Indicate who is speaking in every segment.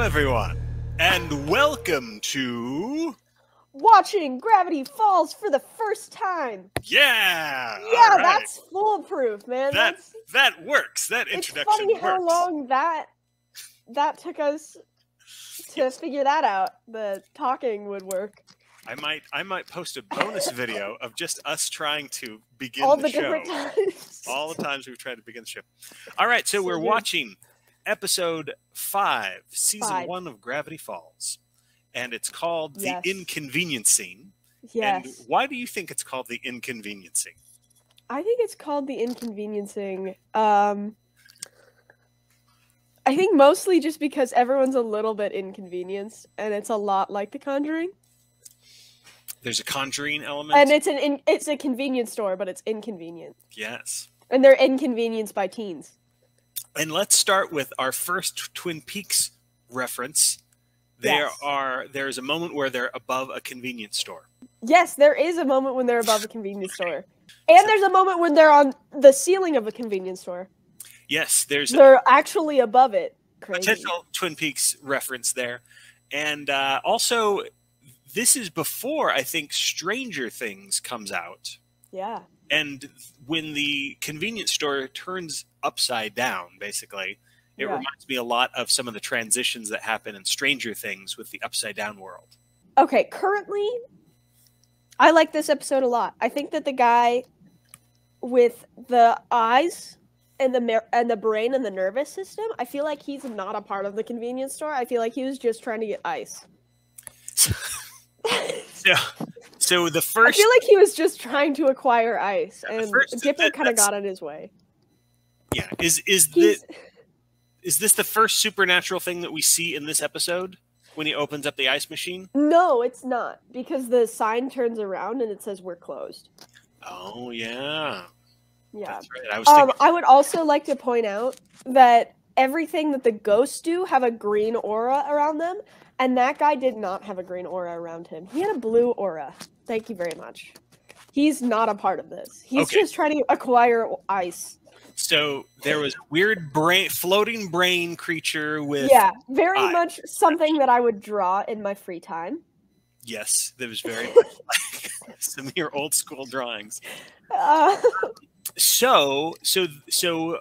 Speaker 1: everyone, and welcome to...
Speaker 2: Watching Gravity Falls for the first time.
Speaker 1: Yeah!
Speaker 2: Yeah,
Speaker 1: right.
Speaker 2: That's foolproof, man.
Speaker 1: That works. That introduction
Speaker 2: It's funny
Speaker 1: works.
Speaker 2: how long that took us to figure that out. The talking would work.
Speaker 1: I might post a bonus video of just us trying to begin
Speaker 2: All
Speaker 1: the show.
Speaker 2: different times.
Speaker 1: All the times we've tried to begin the show. All right, so we're watching episode 5, season 1 of Gravity Falls. And it's called The Inconveniencing.
Speaker 2: Yes.
Speaker 1: And why do you think it's called The Inconveniencing?
Speaker 2: I think it's called The Inconveniencing. I think mostly just because everyone's a little bit inconvenienced, and it's a lot like The Conjuring.
Speaker 1: There's a conjuring element.
Speaker 2: And it's a convenience store, but it's inconvenient.
Speaker 1: Yes.
Speaker 2: And they're inconvenienced by teens. And
Speaker 1: let's start with our first Twin Peaks reference. There's a moment where they're above a convenience store.
Speaker 2: Yes, there is a moment when they're above a convenience store. And there's a moment when they're on the ceiling of a convenience store.
Speaker 1: Yes,
Speaker 2: they're actually above it. Crazy.
Speaker 1: Potential Twin Peaks reference there. And also, this is before, I think, Stranger Things comes out.
Speaker 2: Yeah.
Speaker 1: And when the convenience store turns upside down, basically, it reminds me a lot of some of the transitions that happen in Stranger Things with the upside down world.
Speaker 2: Okay, currently, I like this episode a lot. I think that the guy with the eyes and the brain and the nervous system, I feel like he's not a part of the convenience store. I feel like he was just trying to get ice.
Speaker 1: So the first...
Speaker 2: I feel like he was just trying to acquire ice, and Dipper kind of got in his way.
Speaker 1: Yeah, Is this the first supernatural thing that we see in this episode when he opens up the ice machine?
Speaker 2: No, it's not, because the sign turns around and it says we're closed.
Speaker 1: Oh, yeah.
Speaker 2: Yeah.
Speaker 1: That's right.
Speaker 2: I would also like to point out that everything that the ghosts do have a green aura around them, and that guy did not have a green aura around him. He had a blue aura. Thank you very much. He's not a part of this. He's just trying to acquire ice.
Speaker 1: So there was a weird floating brain creature with...
Speaker 2: Yeah, very much something that I would draw in my free time.
Speaker 1: Yes, that was very much like some of your old school drawings. So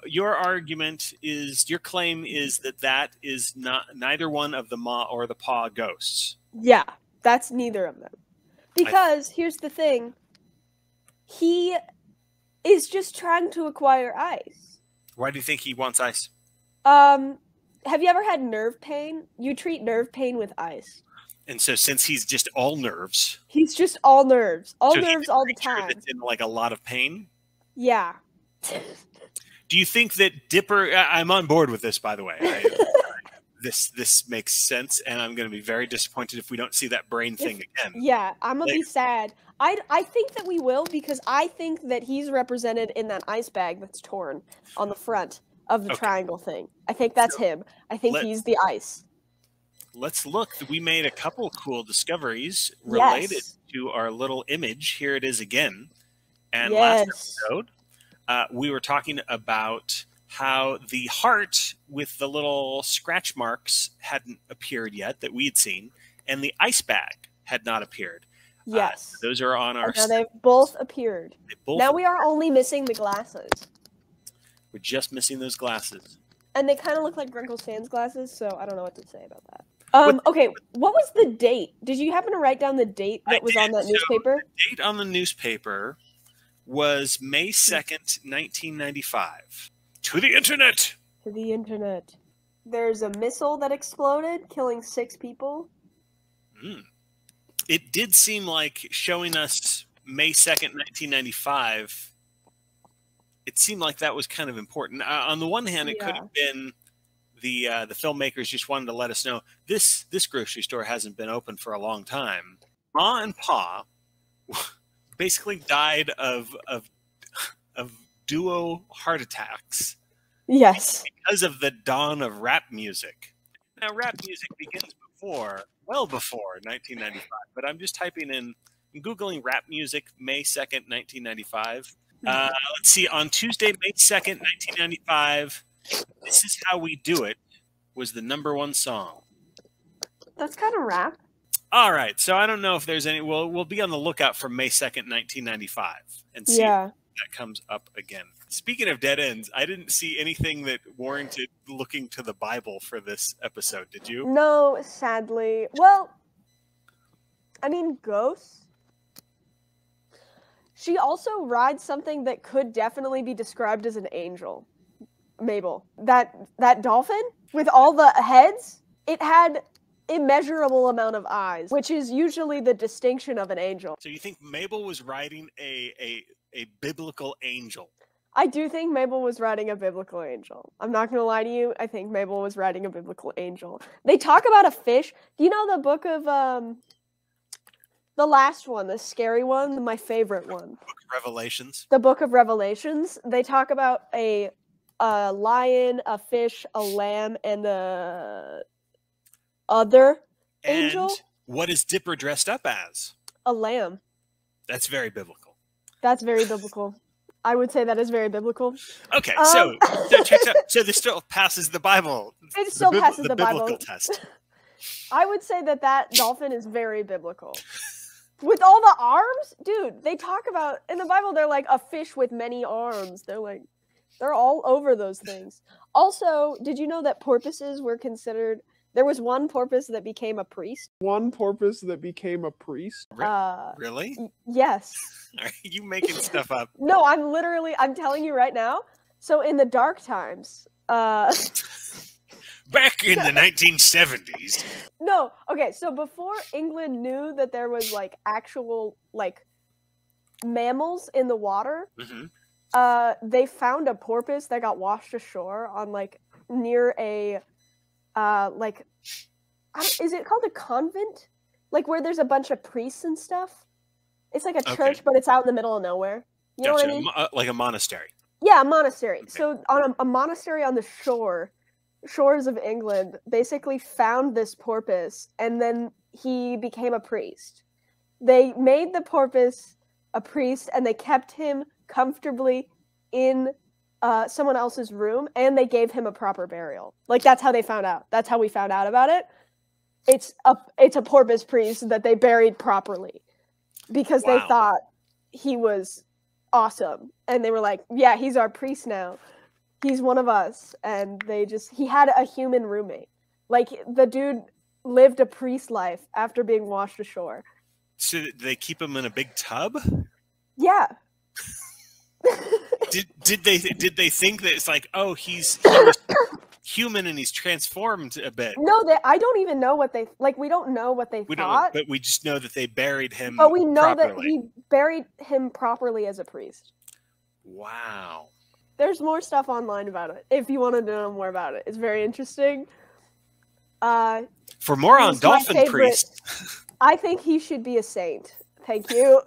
Speaker 1: your argument is, your claim is that is neither one of the Ma or the Pa ghosts.
Speaker 2: Yeah, that's neither of them. Because here's the thing. He is just trying to acquire ice.
Speaker 1: Why do you think he wants ice?
Speaker 2: Have you ever had nerve pain? You treat nerve pain with ice.
Speaker 1: And so since he's just all nerves...
Speaker 2: He's just all nerves. All nerves all the time.
Speaker 1: That's in like a lot of pain?
Speaker 2: Yeah.
Speaker 1: Do you think that Dipper... I'm on board with this, by the way. This makes sense, and I'm going to be very disappointed if we don't see that brain thing again.
Speaker 2: Yeah, I'm going to be sad. I think that we will, because I think that he's represented in that ice bag that's torn on the front of the triangle thing. I think that's him. I think he's the ice.
Speaker 1: Let's look. We made a couple cool discoveries related to our little image. Here it is again. And last episode, we were talking about how the heart with the little scratch marks hadn't appeared yet that we had seen, and the ice bag had not appeared.
Speaker 2: Yes.
Speaker 1: Those are on our...
Speaker 2: Now they've both appeared. Now we are only missing the glasses.
Speaker 1: We're just missing those glasses.
Speaker 2: And they kind of look like Grunkle Stand's glasses, so I don't know what to say about that. Okay, what was the date? Did you happen to write down the date that was on that newspaper?
Speaker 1: The date on the newspaper was May 2nd, 1995. To the internet!
Speaker 2: To the internet. There's a missile that exploded, killing 6 people.
Speaker 1: It did seem like showing us May 2nd, 1995, it seemed like that was kind of important. On the one hand, it could have been the filmmakers just wanted to let us know this grocery store hasn't been open for a long time. Ma and Pa basically died of duo heart attacks.
Speaker 2: Yes.
Speaker 1: Because of the dawn of rap music. Now, rap music begins well before 1995, but I'm just typing in, Googling rap music, May 2nd, 1995. Let's see, on Tuesday, May 2nd, 1995, This Is How We Do It was the #1 song.
Speaker 2: that's kind of wrap.
Speaker 1: All right, so I don't know if there's any. We'll be on the lookout for May 2nd, 1995, and see if that comes up again. Speaking of dead ends, I didn't see anything that warranted looking to the Bible for this episode. Did you?
Speaker 2: No, sadly. Well, I mean, ghosts. She also rides something that could definitely be described as an angel. Mabel. That dolphin with all the heads, it had immeasurable amount of eyes, which is usually the distinction of an angel.
Speaker 1: So you think Mabel was riding a biblical angel?
Speaker 2: I do think Mabel was riding a biblical angel. I'm not going to lie to you. I think Mabel was riding a biblical angel. They talk about a fish. Do you know the book of, the last one, the scary one, my favorite one?
Speaker 1: Book of Revelations.
Speaker 2: The Book of Revelations. They talk about a lion, a fish, a lamb, and a other angel.
Speaker 1: And what is Dipper dressed up as?
Speaker 2: A lamb.
Speaker 1: That's very biblical.
Speaker 2: That's very biblical. I would say that is very biblical.
Speaker 1: Okay, so check out. So this still passes the Bible.
Speaker 2: It still passes the Bible
Speaker 1: biblical test.
Speaker 2: I would say that dolphin is very biblical. With all the arms, dude, they talk about in the Bible. They're like a fish with many arms. They're all over those things. Also, did you know that porpoises were considered? There was one porpoise that became a priest.
Speaker 3: One porpoise that became a priest?
Speaker 1: Really?
Speaker 2: Yes.
Speaker 1: Are you making stuff up?
Speaker 2: No, I'm telling you right now. So in the dark times,
Speaker 1: back in the 1970s.
Speaker 2: No, okay, so before England knew that there was like actual like mammals in the water, they found a porpoise that got washed ashore on like near a is it called a convent? Like where there's a bunch of priests and stuff? It's like a church, but it's out in the middle of nowhere. You know what I mean?
Speaker 1: Like a monastery.
Speaker 2: Yeah, a monastery. Okay. So on a monastery on the shores of England, basically found this porpoise, and then he became a priest. They made the porpoise a priest, and they kept him comfortably in someone else's room, and they gave him a proper burial. Like that's how they found out. That's how we found out about it. It's a porpoise priest that they buried properly because they thought he was awesome, and they were like, "Yeah, he's our priest now. He's one of us." And he had a human roommate. Like the dude lived a priest life after being washed ashore.
Speaker 1: So they keep him in a big tub?
Speaker 2: Yeah.
Speaker 1: Did they think that it's like, oh, he was human and he's transformed a bit?
Speaker 2: No, I don't even know what they like. We don't know what they thought,
Speaker 1: but we just know that they buried him.
Speaker 2: But we know that he buried him properly as a priest.
Speaker 1: Wow.
Speaker 2: There's more stuff online about it if you want to know more about it. It's very interesting.
Speaker 1: For more on dolphin priests,
Speaker 2: I think he should be a saint. Thank you.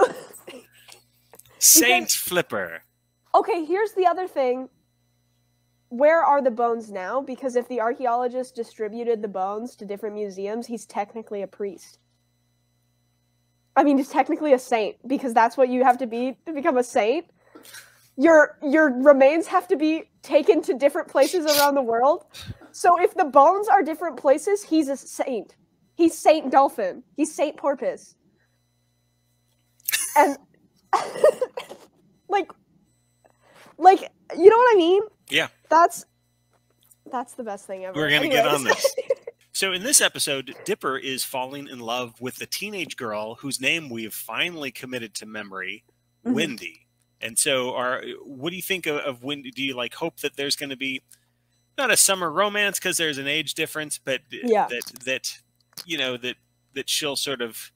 Speaker 1: Saint Flipper.
Speaker 2: Okay, here's the other thing. Where are the bones now? Because if the archaeologist distributed the bones to different museums, he's technically a priest. I mean, he's technically a saint, because that's what you have to be to become a saint. Your remains have to be taken to different places around the world. So if the bones are different places, he's a saint. He's Saint Dolphin. He's Saint Porpoise. And like you know what I mean?
Speaker 1: Yeah.
Speaker 2: That's the best thing ever.
Speaker 1: We're gonna get on this. So in this episode, Dipper is falling in love with the teenage girl whose name we've finally committed to memory, Wendy. And so, what do you think of Wendy? Do you like hope that there's going to be not a summer romance because there's an age difference, but that she'll sort of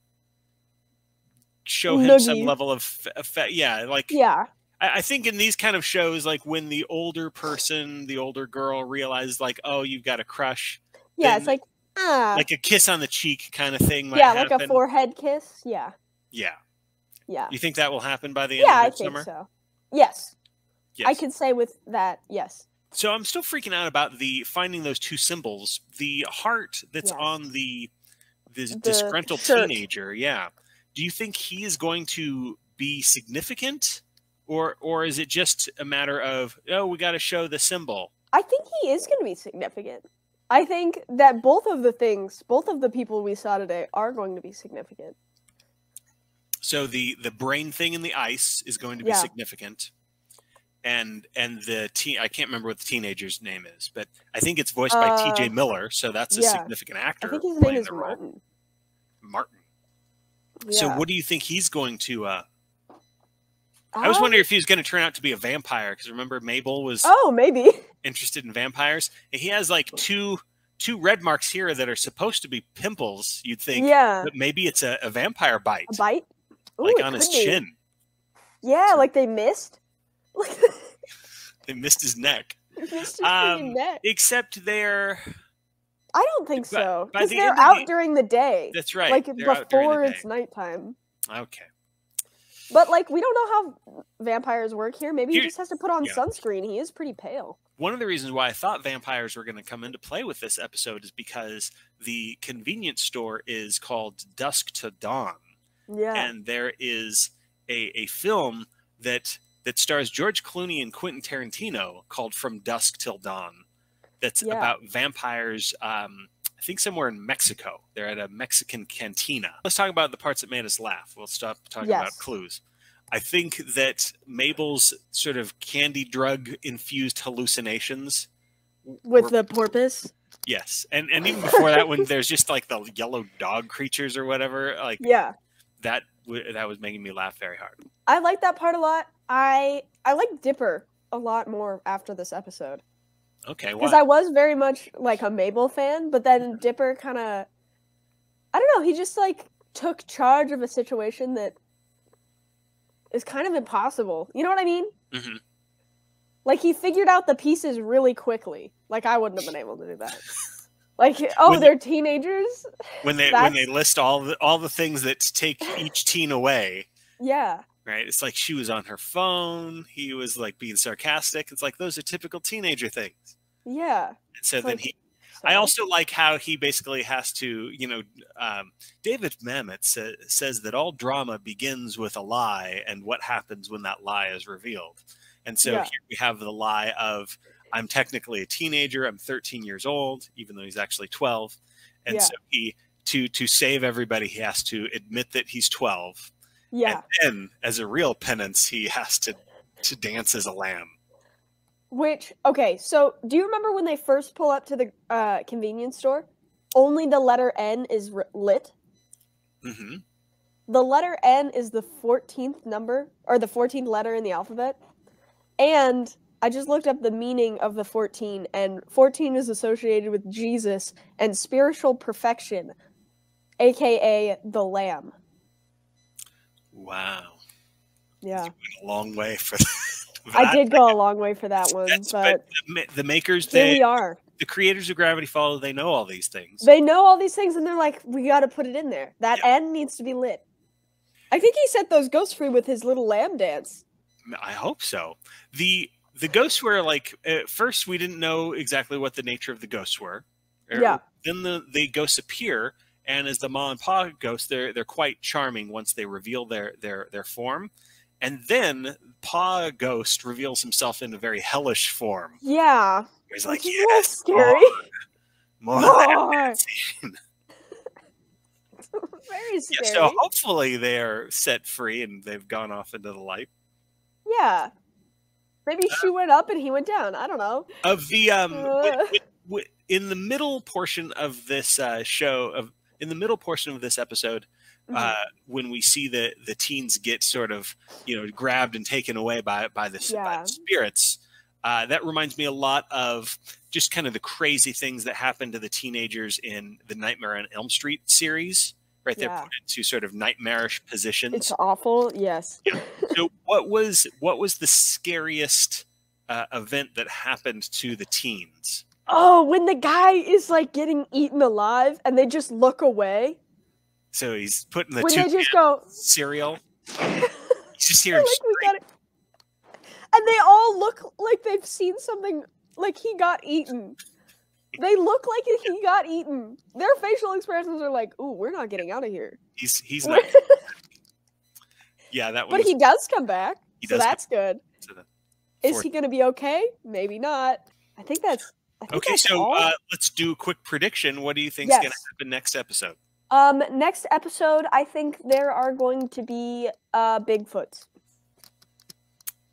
Speaker 1: show him some level of effect? Yeah, I think in these kind of shows, like when the older girl realizes, like, oh, you've got a crush.
Speaker 2: Yeah, it's like
Speaker 1: a kiss on the cheek kind of thing. Might
Speaker 2: happen.
Speaker 1: Like
Speaker 2: a forehead kiss. Yeah.
Speaker 1: Yeah.
Speaker 2: Yeah.
Speaker 1: You think that will happen by the end of the summer?
Speaker 2: I think so. Yes. I can say with that, yes.
Speaker 1: So I'm still freaking out about finding those two symbols. The heart that's on the disgruntled teenager. Yeah. Do you think he is going to be significant, or is it just a matter of, oh, we got to show the symbol?
Speaker 2: I think he is going to be significant. I think that both of the people we saw today are going to be significant.
Speaker 1: So the brain thing in the ice is going to be significant. And the I can't remember what the teenager's name is, but I think it's voiced by T.J. Miller, so that's a significant actor.
Speaker 2: I think his name is Martin.
Speaker 1: Martin.
Speaker 2: Yeah.
Speaker 1: So what do you think he's going to... I was wondering if he was going to turn out to be a vampire, because remember Mabel was
Speaker 2: maybe
Speaker 1: interested in vampires. And he has like two red marks here that are supposed to be pimples, you'd think.
Speaker 2: Yeah.
Speaker 1: But maybe it's a vampire bite.
Speaker 2: A bite? Ooh,
Speaker 1: like on his chin.
Speaker 2: Yeah, like they missed.
Speaker 1: They missed his neck.
Speaker 2: They missed his neck.
Speaker 1: Except they're...
Speaker 2: I don't think so.
Speaker 1: By
Speaker 2: Because
Speaker 1: the
Speaker 2: they're
Speaker 1: end of
Speaker 2: out during the day.
Speaker 1: That's right.
Speaker 2: Like
Speaker 1: they're out during
Speaker 2: before
Speaker 1: the day.
Speaker 2: it's nighttime.
Speaker 1: Okay.
Speaker 2: But like we don't know how vampires work here. Maybe he just has to put on sunscreen. He is pretty pale.
Speaker 1: One of the reasons why I thought vampires were going to come into play with this episode is because the convenience store is called Dusk to Dawn.
Speaker 2: Yeah.
Speaker 1: And there is a film that stars George Clooney and Quentin Tarantino called From Dusk Till Dawn. That's about vampires, I think somewhere in Mexico. They're at a Mexican cantina. Let's talk about the parts that made us laugh. We'll stop talking about clues. I think that Mabel's sort of candy drug-infused hallucinations...
Speaker 2: With the porpoise?
Speaker 1: Yes. And even before that, when there's just like the yellow dog creatures or whatever, like that was making me laugh very hard.
Speaker 2: I like that part a lot. I like Dipper a lot more after this episode.
Speaker 1: Okay, why?
Speaker 2: Because I was very much like a Mabel fan, but then Dipper kind of, I don't know, he just like took charge of a situation that is kind of impossible. You know what I mean?
Speaker 1: Mm-hmm.
Speaker 2: Like he figured out the pieces really quickly. Like I wouldn't have been able to do that. Like, they're teenagers.
Speaker 1: When they list all the things that take each teen away.
Speaker 2: Yeah.
Speaker 1: Right? It's like she was on her phone. He was like being sarcastic. It's like those are typical teenager things.
Speaker 2: Yeah.
Speaker 1: And so then I also like how he basically has to, David Mamet says that all drama begins with a lie and what happens when that lie is revealed. And so here we have the lie of, I'm technically a teenager. I'm 13 years old, even though he's actually 12. And so to save everybody, he has to admit that he's 12.
Speaker 2: Yeah.
Speaker 1: And then, as a real penance, he has to dance as a lamb.
Speaker 2: Which, okay, so do you remember when they first pull up to the convenience store? Only the letter N is lit.
Speaker 1: Mm-hmm.
Speaker 2: The letter N is the 14th number, or the 14th letter in the alphabet. And I just looked up the meaning of the 14, and 14 is associated with Jesus and spiritual perfection, aka the Lamb.
Speaker 1: Wow.
Speaker 2: Yeah.
Speaker 1: You went a long way for that.
Speaker 2: I did go a long way for that one, but
Speaker 1: the makers,
Speaker 2: here we are.
Speaker 1: The creators of Gravity Falls, they know all these things.
Speaker 2: They know all these things, and they're like, we got to put it in there. That N needs to be lit. I think he set those ghosts free with his little lamb dance.
Speaker 1: I hope so. The ghosts were like, at first we didn't know exactly what the nature of the ghosts were.
Speaker 2: Yeah.
Speaker 1: Then the ghosts appear, and as the Ma and Pa ghosts, they're quite charming once they reveal their form. And then Pa Ghost reveals himself in a very hellish form.
Speaker 2: Yeah.
Speaker 1: He's like,
Speaker 2: yes, scary.
Speaker 1: More.
Speaker 2: Very scary.
Speaker 1: Yeah, so hopefully they're set free and they've gone off into the light.
Speaker 2: Yeah. Maybe she went up and he went down. I don't know.
Speaker 1: Of the in the middle portion of this in the middle portion of this episode, when we see the teens get sort of grabbed and taken away by the spirits, that reminds me a lot of just kind of the crazy things that happen to the teenagers in the Nightmare on Elm Street series. Right, they're put into sort of nightmarish positions.
Speaker 2: It's awful. Yes.
Speaker 1: Yeah. So, what was the scariest event that happened to the teens?
Speaker 2: Oh, when the guy is like getting eaten alive, and they just look away.
Speaker 1: So he's putting the
Speaker 2: when they just go
Speaker 1: cereal. You just hear him
Speaker 2: like, and they all look like they've seen something. Like he got eaten. They look like he got eaten. Their facial expressions are like, "Ooh, we're not getting out of here."
Speaker 1: He's not. Yeah, that one.
Speaker 2: But he does come back, so that's good.
Speaker 1: So
Speaker 2: is he going to be okay? Maybe not. I think that's
Speaker 1: Okay, so let's do a quick prediction. What do you think is going to happen next episode?
Speaker 2: Next episode, I think there are going to be Bigfoots.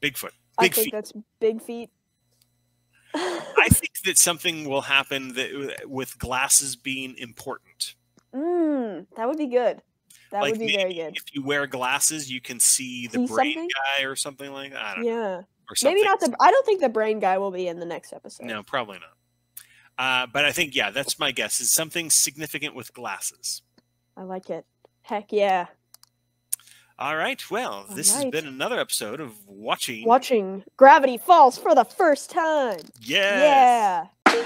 Speaker 1: Bigfoot.
Speaker 2: I think that's big feet.
Speaker 1: I think that something will happen with glasses being important.
Speaker 2: That would be good. That would be very good.
Speaker 1: If you wear glasses, you can see the brain guy or something like that. I don't know. Or
Speaker 2: maybe not the. I don't think the brain guy will be in the next episode.
Speaker 1: No, probably not. But I think that's my guess. It's something significant with glasses.
Speaker 2: I like it. Heck yeah.
Speaker 1: All right. Well, this has been another episode of Watching
Speaker 2: Gravity Falls for the first time.
Speaker 1: Yes.
Speaker 2: Yeah.